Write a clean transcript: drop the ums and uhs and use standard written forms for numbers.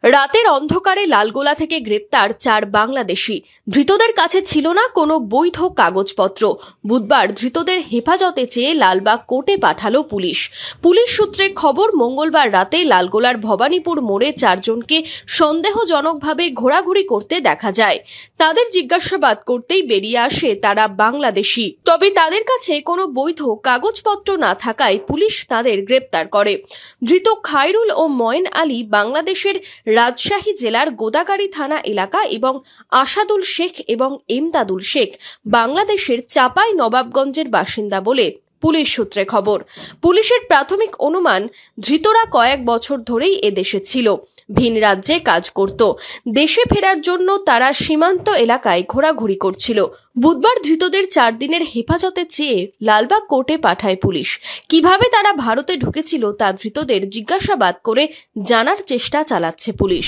রাতের অন্ধকারে লালগোলা থেকে গ্রেপ্তার 4 বাংলাদেশি। ধৃতদের কাছে ছিল না কোনো বৈধ কাগজপত্র। বুধবার ধৃতদের হেফাজতে চেয়ে লালবাগ কোর্টে পাঠালো পুলিশ। পুলিশ সূত্রে খবর, মঙ্গলবার রাতে লালগোলার ভবানীপুর মোড়ে 4 জনকে সন্দেহজনকভাবে ঘোরাঘুরি করতে দেখা যায়। তাদের জিজ্ঞাসাবাদ করতেই বেরিয়ে আসে তারা বাংলাদেশি। তবে তাদের কাছে কোনো বৈধ কাগজপত্র না থাকায় পুলিশ তাদের গ্রেপ্তার করে। ধৃত খায়রুল ও ময়েন আলী বাংলাদেশের রাজশাহী জেলার গোদাগাড়ি থানা এলাকা এবং আসাদুল শেখ এবং এমদাদুল শেখ বাংলাদেশের চাপাই নবাবগঞ্জের বাসিন্দা বলে পুলিশ সূত্রে খবর। পুলিশের প্রাথমিক অনুমান, ধৃতরা কয়েক বছর ধরেই এদেশে ছিল, ভিন রাজ্যে কাজ করত। দেশে ফেরার জন্য তারা সীমান্ত এলাকায় ঘোরাঘুরি করছিল। বুধবার ধৃতদের 4 দিনের হেফাজতে চেয়ে লালবাগ কোর্টে পাঠায় পুলিশ। কিভাবে তারা ভারতে ঢুকেছিল তা ধৃতদের জিজ্ঞাসাবাদ করে জানার চেষ্টা চালাচ্ছে পুলিশ।